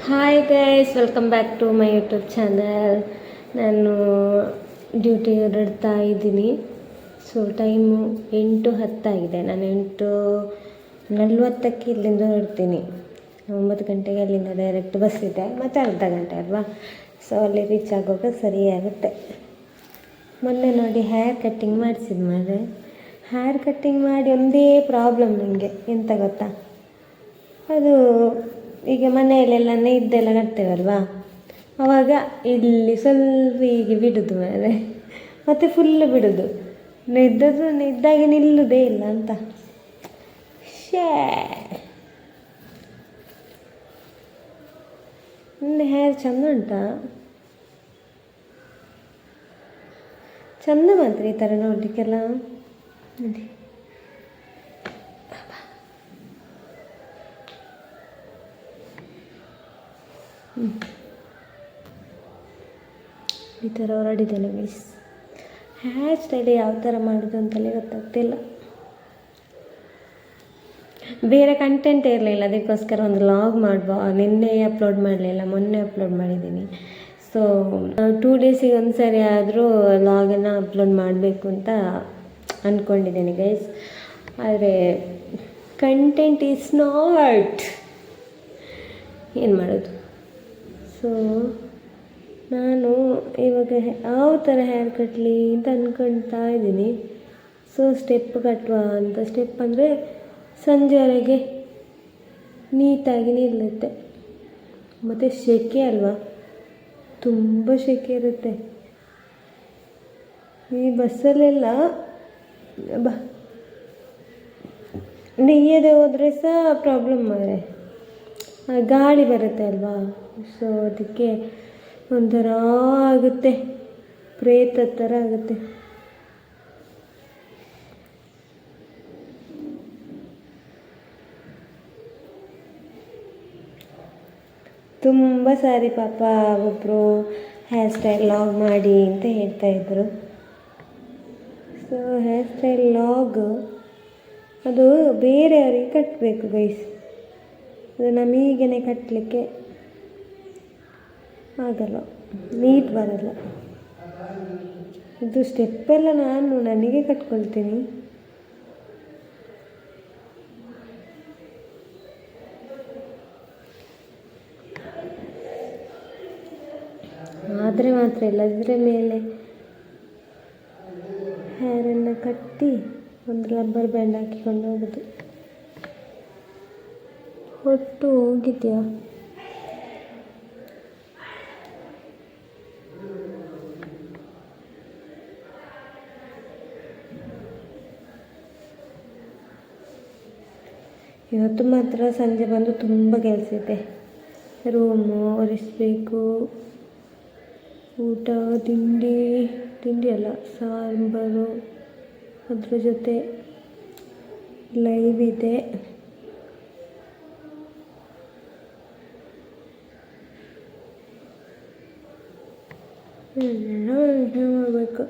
Hi guys, welcome back to my YouTube channel. ನಾನು duty ಹೊರಡ್ತಾ ಇದ್ದೀನಿ. ಸೊ ಟೈಮು 8:10 ನಾನು 8:40 ಇಲ್ಲಿಂದ ಹೊರಡ್ತೀನಿ. 9 ಗಂಟೆಗೆ ಅಲ್ಲಿಂದ ಡೈರೆಕ್ಟ್ ಬಸ್ ಇದೆ, ಮತ್ತು ಅರ್ಧ ಗಂಟೆ ಅಲ್ವಾ. ಸೊ ಅಲ್ಲಿ ರೀಚ್ ಆಗುವಾಗ ಸರಿ ಆಗುತ್ತೆ. ಮೊನ್ನೆ ನೋಡಿ ಹೇರ್ ಕಟ್ಟಿಂಗ್ ಮಾಡಿಸಿದ ಮೇಲೆ ಹೇರ್ ಕಟ್ಟಿಂಗ್ ಮಾಡಿ ಒಂದೇ ಪ್ರಾಬ್ಲಮ್ ನನಗೆ. ಎಂತ ಗೊತ್ತಾ, ಅದು ಈಗ ಮನೆಯಲ್ಲೆಲ್ಲ ನೆಯ್ದೆಲ್ಲ ಕಟ್ತೇವಲ್ವಾ, ಆವಾಗ ಇಲ್ಲಿ ಸ್ವಲ್ಪ ಹೀಗೆ ಬಿಡೋದು ಮೇಲೆ, ಮತ್ತು ಫುಲ್ಲು ಬಿಡೋದು, ನೆದ್ದಾಗಿ ನಿಲ್ಲುವುದೇ ಇಲ್ಲ ಅಂತ. ಶೇ, ನನ್ನ ಹೇರ್ ಚಂದ ಉಂಟಾ? ಚಂದ ಮಾತ್ರ ಈ ಥರ ನೋಡಲಿಕ್ಕೆಲ್ಲ ನೋಡಿ. ಈ ಥರ ಹೊರಡಿದ್ದೇನೆ ಗೈಸ್. ಹೇರ್ ಸ್ಟೈಲ್ ಯಾವ ಥರ ಮಾಡೋದು ಅಂತಲೇ ಗೊತ್ತಾಗ್ತಿಲ್ಲ. ಬೇರೆ ಕಂಟೆಂಟ್ ಇರಲಿಲ್ಲ, ಅದಕ್ಕೋಸ್ಕರ ಒಂದು ಲಾಗ್ ನಿನ್ನೆ ಅಪ್ಲೋಡ್ ಮಾಡಲಿಲ್ಲ, ಮೊನ್ನೆ ಅಪ್ಲೋಡ್ ಮಾಡಿದ್ದೀನಿ. ಸೊ 2 ಡೇಸಿಗೆ ಒಂದು ಸರಿ ಆದರೂ ಲಾಗನ್ನು ಅಪ್ಲೋಡ್ ಮಾಡಬೇಕು ಅಂತ ಅಂದ್ಕೊಂಡಿದ್ದೀನಿ ಗೈಸ್. ಆದರೆ ಕಂಟೆಂಟ್ ಈಸ್ ನಾಟ್, ಏನು ಮಾಡೋದು. ಸೊ ನಾನು ಇವಾಗ ಯಾವ ಥರ ಹೇರ್ ಕಟ್ಟಲಿ ಅಂತ ಅಂದ್ಕೊಳ್ತಾ ಇದ್ದೀನಿ. ಸೊ ಸ್ಟೆಪ್ ಕಟ್ಟುವ ಅಂತ. ಸ್ಟೆಪ್ ಅಂದರೆ ಸಂಜೆವರೆಗೆ ನೀಟಾಗಿ ನಿಲ್ಲುತ್ತೆ. ಮತ್ತು ಸೆಕೆ ಅಲ್ವಾ, ತುಂಬ ಸೆಕೆ ಇರುತ್ತೆ. ಈ ಬಸ್ಸಲ್ಲೆಲ್ಲ ನೆಯ್ಯದೆ ಹೋದರೆ ಸಹ ಪ್ರಾಬ್ಲಮ್ ಮಾರೆ, ಗಾಳಿ ಬರುತ್ತೆ ಅಲ್ವಾ. ಸೊ ಅದಕ್ಕೆ ಒಂಥರ ಆಗುತ್ತೆ, ಪ್ರೇತ ಥರ ಆಗುತ್ತೆ. ತುಂಬ ಸಾರಿ ಪಾಪ ಒಬ್ಬರು ಹೇರ್ ಸ್ಟೈಲ್ ಲಾಗ್ ಮಾಡಿ ಅಂತ ಹೇಳ್ತಾಯಿದ್ರು. ಸೊ ಹೇರ್ ಸ್ಟೈಲ್ ಲಾಗ್ ಅದು ಬೇರೆಯವರಿಗೆ ಕಟ್ಟಬೇಕು ಗೈಸ್, ಅದು ನಮಗೇನೆ ಕಟ್ಟಲಿಕ್ಕೆ ಆಗಲ್ಲ, ನೀಟ್ ಬರಲ್ಲ. ಇದು ಸ್ಟೆಪ್ಪೆಲ್ಲ ನಾನು ನನಗೆ ಕಟ್ಕೊಳ್ತೀನಿ. ಆದರೆ ಮಾತ್ರ ಇಲ್ಲದಿದ್ದರೆ ಮೇಲೆ ಹೇರನ್ನು ಕಟ್ಟಿ ಒಂದು ರಬ್ಬರ್ ಬ್ಯಾಂಡ್ ಹಾಕಿಕೊಂಡು ಹೋಗೋದು. ಒಟ್ಟು ಹೋಗಿದೆಯಾ? ಇವತ್ತು ಮಾತ್ರ ಸಂಜೆ ಬಂದು ತುಂಬ ಕೆಲಸ ಇದೆ. ರೂಮು ಒರೆಸಬೇಕು, ಊಟ ತಿಂಡಿ ಅಲ್ಲ ಸಾಂಬಾರು, ಅದ್ರ ಜೊತೆ ಲೈವ್ ಇದೆ. ಮಾಡಬೇಕು.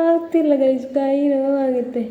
ಆಗ್ತಿಲ್ಲ ಗೈಸ್, ಕೈ ನೋವಾಗುತ್ತೆ.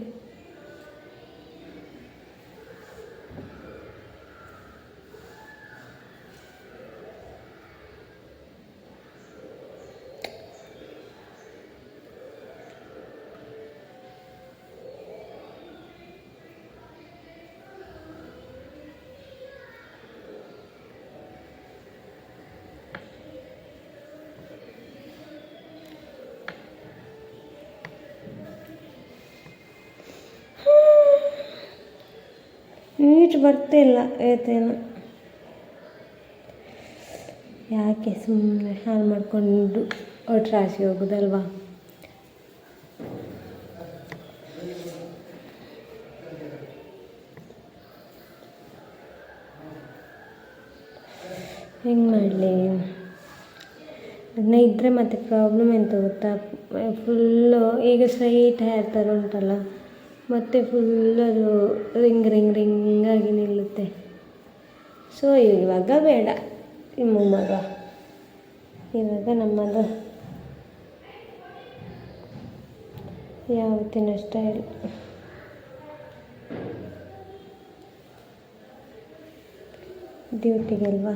ನೀಟ್ ಬರ್ತಿಲ್ಲ ಏತೇನು, ಯಾಕೆ ಸುಮ್ಮನೆ ಹಾಳು ಮಾಡಿಕೊಂಡು ರಾಶಿ ಹೋಗೋದಲ್ವಾ. ಹೆಂಗೆ ಮಾಡಲಿ, ಅದನ್ನ ಇದ್ದರೆ ಮತ್ತು ಪ್ರಾಬ್ಲಮ್ ಎಂತ ಗೊತ್ತಾ, ಫುಲ್ಲು ಈಗ ಸ್ಟ್ರೈಟ್ ಹೇರ್ ಥರ ಉಂಟಲ್ಲ, ಮತ್ತು ಫುಲ್ ಅದು ರಿಂಗ್ ಆಗಿ ನಿಲ್ಲುತ್ತೆ. ಸೊ ಇವಾಗ ಬೇಡ, ಮಗ ಇವಾಗ ನಮ್ಮದು ಯಾವತ್ತಿನ ಸ್ಟೈಲ್. ಡ್ಯೂಟಿಗಲ್ವಾ.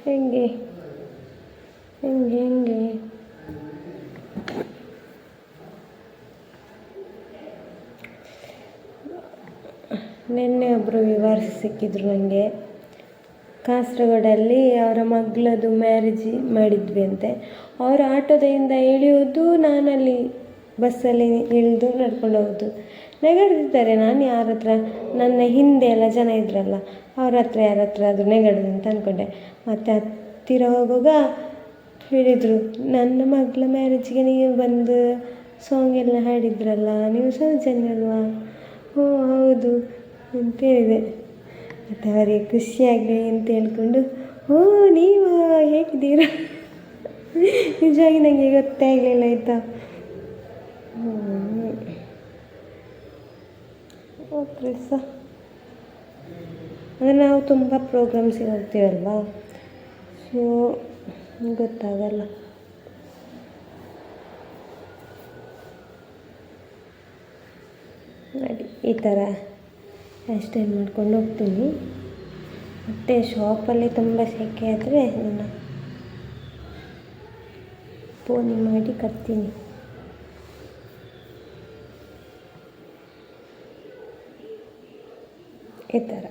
ಹೆಂಗೆ ನಿನ್ನೆ ಒಬ್ಬರು ವಿವರ್ಸ್ ಸಿಕ್ಕಿದ್ರು ನನಗೆ. ಕಾಸರಗೋಡಲ್ಲಿ ಅವರ ಮಗಳದು ಮ್ಯಾರೇಜ್ ಮಾಡಿದ್ವಿ ಅಂತೆ. ಅವರು ಆಟೋದಿಂದ ಇಳಿಯೋದು, ನಾನಲ್ಲಿ ಬಸ್ಸಲ್ಲಿ ಇಳಿದು ನಡ್ಕೊಂಡು ಹೋಗೋದು. ನೆಗಡ್ದಿದ್ದಾರೆ. ನಾನು ಯಾರ ಹತ್ರ, ನನ್ನ ಹಿಂದೆ ಎಲ್ಲ ಜನ ಇದ್ರಲ್ಲ, ಅವ್ರ ಹತ್ರ ಯಾರ ಹತ್ರ ಅದು ನೆಗಡದು ಅಂತ ಅಂದ್ಕೊಂಡೆ. ಮತ್ತು ಹತ್ತಿರ ಹೋಗುವಾಗ ಹೇಳಿದರು, ನನ್ನ ಮಗಳ ಮ್ಯಾರೇಜ್ಗೆ ನೀವು ಬಂದು ಸಾಂಗ್ ಎಲ್ಲ ಹಾಡಿದ್ರಲ್ಲ, ನೀವು ಸೌಜನ್ಯ ಅಲ್ವಾ? ಹ್ಞೂ ಹೌದು ಅಂತ ಹೇಳಿದೆ. ಮತ್ತು ಅವರಿಗೆ ಖುಷಿಯಾಗಲಿ ಅಂತ ಹೇಳ್ಕೊಂಡು, ಓ ನೀವು ಹೇಗಿದ್ದೀರಾ? ನಿಜವಾಗಿ ನನಗೆ ಗೊತ್ತೇ ಆಗಲಿಲ್ಲ ಆಯಿತಾ. ಓಕೆ ಸಹ ಅಂದರೆ ನಾವು ತುಂಬ ಪ್ರೋಗ್ರಾಮ್ಸಿಗೆ ಹೋಗ್ತೀವಲ್ವ, ಸೊ ಗೊತ್ತಾಗಲ್ಲ. ನೋಡಿ ಈ ಥರ ಹೇರ್ ಸ್ಟೈಲ್ ಮಾಡ್ಕೊಂಡು ಹೋಗ್ತೀನಿ. ಮತ್ತು ಶಾಪಲ್ಲಿ ತುಂಬ ಸೆಕೆ ಆದರೆ ನಾನು ಪೋನಿ ಮಾಡಿ ಕಟ್ತೀನಿ. ಈ ಥರ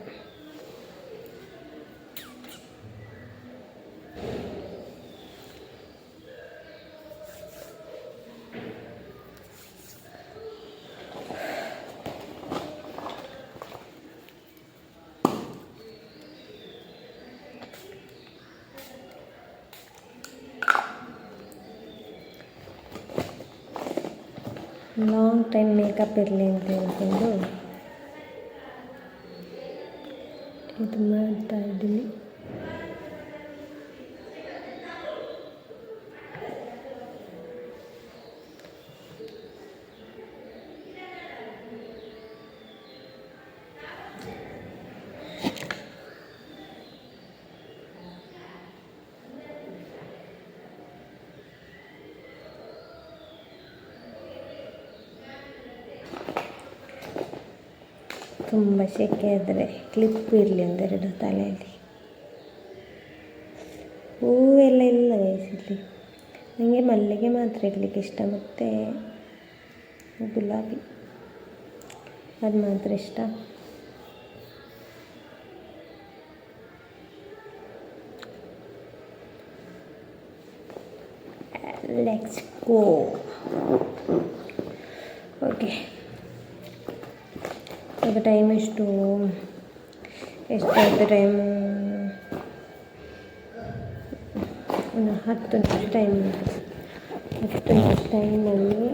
ಲಾಂಗ್ ಟೈಮ್ ಮೇಕಪ್ ಇರಲಿ ಅಂತ ಹೇಳ್ಕೊಂಡು ಇದು ಮಾಡ್ತಾ ಇದ್ದೀನಿ. ತುಂಬ ಸೆಕೆ ಆದರೆ ಕ್ಲಿಪ್ ಇರಲಿ ಒಂದೆರಡು ತಲೆಯಲ್ಲಿ. ಹೂವೆಲ್ಲ ಇಲ್ಲ ವಯಸ್ಸಲ್ಲಿ. ನನಗೆ ಮಲ್ಲಿಗೆ ಮಾತ್ರ ಇರಲಿಕ್ಕೆ ಇಷ್ಟ, ಮತ್ತು ಗುಲಾಬಿ ಅದು ಮಾತ್ರ ಇಷ್ಟ. Let's go. ಓಕೆ, ಈಗ ಟೈಮ್ ಎಷ್ಟಾಯಿತು ಟೈಮು? 10 ನಿಮಿಷ ಟೈಮ್ ಉಂಟು. 10 ನಿಮಿಷ ಟೈಮಲ್ಲಿ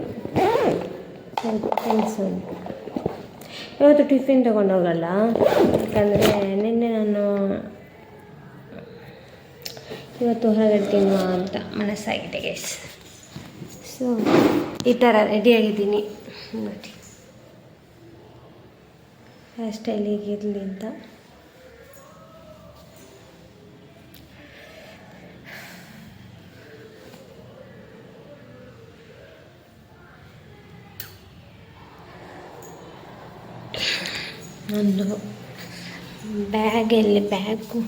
ಸ್ವಲ್ಪ ಕೆಲಸ ಉಂಟು. ಇವತ್ತು ಟಿಫಿನ್ ತೊಗೊಂಡು ಹೋಗಲ್ಲ, ಯಾಕಂದರೆ ನಿನ್ನೆ ನಾನು ಇವತ್ತು ಹೊರಗಡೆ ತಿನ್ನುವ ಅಂತ ಮನಸ್ಸಾಗಿದೆ ಗೈಸ್. ಸೊ ಈ ಥರ ರೆಡಿಯಾಗಿದ್ದೀನಿ ನೋಡಿ, ಹೇರ್ ಸ್ಟೈಲ್ ಹೀಗಿರಲಿ ಅಂತ. ಒಂದು ಬ್ಯಾಗು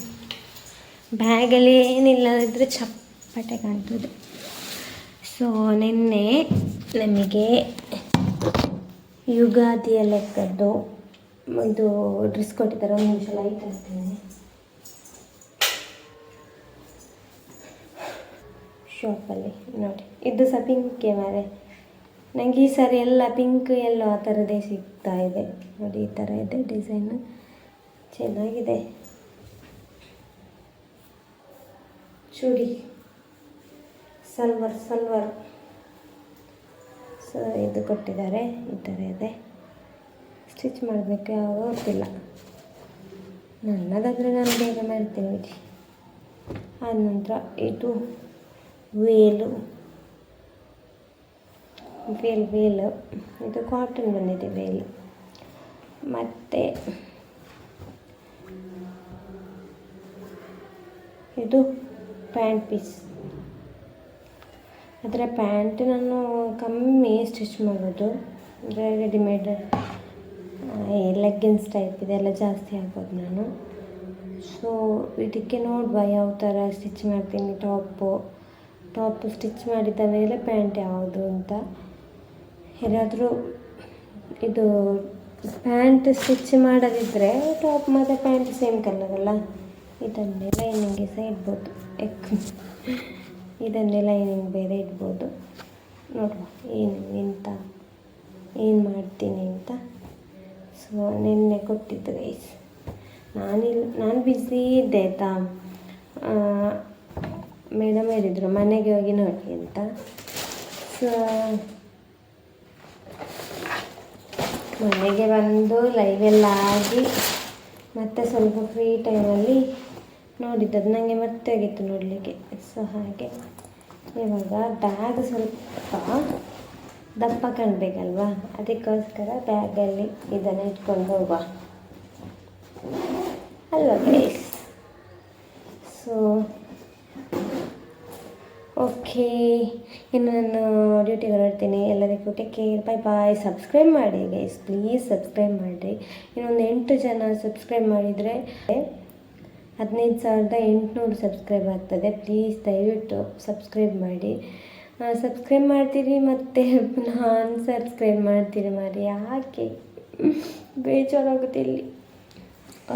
ಬ್ಯಾಗಲ್ಲಿ ಏನಿಲ್ಲ ಇದ್ದರೆ ಚಪ್ಪಟೆ ಕಾಣ್ತದೆ. ಸೊ ನಿನ್ನೆ ನಮಗೆ ಯುಗಾದಿಯ ಲೆಕ್ಕದ್ದು ಇದು ಡ್ರೆಸ್ ಕೊಟ್ಟಿದ್ದಾರೆ. ಒಂದು ನಿಮಿಷ ಲೈಟ್ ಹಾಕ್ತೀನಿ. ಶಾಪಲ್ಲಿ ನೋಡಿ, ಇದು ಸಹ ಪಿಂಕೆ ಮಾರೆ. ನನಗೆ ಈ ಸಾರಿ ಎಲ್ಲ ಪಿಂಕ್ ಎಲ್ಲೋ ಆ ಥರದ್ದೇ ಸಿಗ್ತಾ ಇದೆ. ನೋಡಿ ಈ ಥರ ಇದೆ ಡಿಸೈನು, ಚೆನ್ನಾಗಿದೆ. ಚೂಡಿ ಸಲ್ವರ್ ಸೊ ಇದು ಕೊಟ್ಟಿದ್ದಾರೆ. ಈ ಥರ ಇದೆ. ಸ್ಟಿಚ್ ಮಾಡಬೇಕು ಯಾವಾಗ ಗೊತ್ತಿಲ್ಲ. ನನ್ನದಾದರೆ ನಾನು ಬೇಗ ಮಾಡ್ತೀನಿ ಬಿಡಿ. ಆನಂತರ ಇದು ವೇಲು ಇದು ಕಾಟನ್ ಬಂದಿದೆ ವೇಲು. ಮತ್ತು ಇದು ಪ್ಯಾಂಟ್ ಪೀಸ್. ಅದರ ಪ್ಯಾಂಟ್ ನಾನು ಕಮ್ಮಿ ಸ್ಟಿಚ್ ಮಾಡೋದು, ಅಂದರೆ ರೆಡಿಮೇಡ್ ಲೆಗ್ಗಿನ್ಸ್ ಟೈಪ್ ಇದೆಲ್ಲ ಜಾಸ್ತಿ ಹಾಕೋದು ನಾನು. ಸೊ ಇದಕ್ಕೆ ನೋಡುವ ಯಾವ ಥರ ಸ್ಟಿಚ್ ಮಾಡ್ತೀನಿ. ಟಾಪ್ ಸ್ಟಿಚ್ ಮಾಡಿದ ಮೇಲೆ ಪ್ಯಾಂಟ್ ಯಾವುದು ಅಂತ. ಯಾರಾದರೂ ಇದು ಪ್ಯಾಂಟ್ ಸ್ಟಿಚ್ ಮಾಡದಿದ್ದರೆ ಟಾಪ್ ಮತ್ತು ಪ್ಯಾಂಟ್ ಸೇಮ್ ಕಲರ್ ಅಲ್ಲ, ಇದನ್ನೇ ಲೈನಿಂಗ್ಗೆ ಸಹ ಇಡ್ಬೋದು. ಇದನ್ನೇ ಲೈನಿಂಗ್ ಬೇರೆ ಇಡ್ಬೋದು. ನೋಡುವ ಏನು ಮಾಡ್ತೀನಿ ಅಂತ. ಸೊ ನಿನ್ನೆ ಕೊಟ್ಟಿದ್ದು ಗೈಸ್. ನಾನು ಬ್ಯುಸಿ ಇದ್ದೆ ಆಯಿತಾ. ಮೇಡಮ್ ಹೇಳಿದರು ಮನೆಗೆ ಹೋಗಿ ನೋಡಿ ಅಂತ. ಸೊ ಮನೆಗೆ ಬಂದು ಲೈವೆಲ್ಲ ಆಗಿ ಮತ್ತೆ ಸ್ವಲ್ಪ ಫ್ರೀ ಟೈಮಲ್ಲಿ ನೋಡಿದ್ದದು. ನನಗೆ ಮತ್ತೆ ಆಗಿತ್ತು ನೋಡಲಿಕ್ಕೆ. ಸೊ ಹಾಗೆ ಇವಾಗ ಬ್ಯಾಗ್ ಸ್ವಲ್ಪ ದಪ್ಪ ಕಾಣಬೇಕಲ್ವಾ, ಅದಕ್ಕೋಸ್ಕರ ಬ್ಯಾಗಲ್ಲಿ ಇದನ್ನು ಇಟ್ಕೊಂಡು ಹೋಗುವ ಅಲ್ವಾ ಗೈಸ್. ಸೊ ಓಕೆ, ಇನ್ನು ನಾನು ಡ್ಯೂಟಿಗೆ ಹೊರಡ್ತೀನಿ. ಎಲ್ಲರಿಗೂ take care, bye bye. Subscribe ಮಾಡಿ ಗೈಸ್, ಪ್ಲೀಸ್ ಸಬ್ಸ್ಕ್ರೈಬ್ ಮಾಡಿರಿ. ಇನ್ನೊಂದು 8 ಜನ ಸಬ್ಸ್ಕ್ರೈಬ್ ಮಾಡಿದರೆ 15,800 ಸಬ್ಸ್ಕ್ರೈಬ್ ಆಗ್ತದೆ. ಪ್ಲೀಸ್ ದಯವಿಟ್ಟು ಸಬ್ಸ್ಕ್ರೈಬ್ ಮಾಡಿ. ಸಬ್ಸ್ಕ್ರೈಬ್ ಮಾಡ್ತೀರಿ ಮತ್ತು ನಾನು ಸಬ್ಸ್ಕ್ರೈಬ್ ಮಾಡ್ತೀರಿ ಮಾರಿ, ಯಾಕೆ ಬೇಜಾರಾಗುತ್ತೆ ಇಲ್ಲಿ.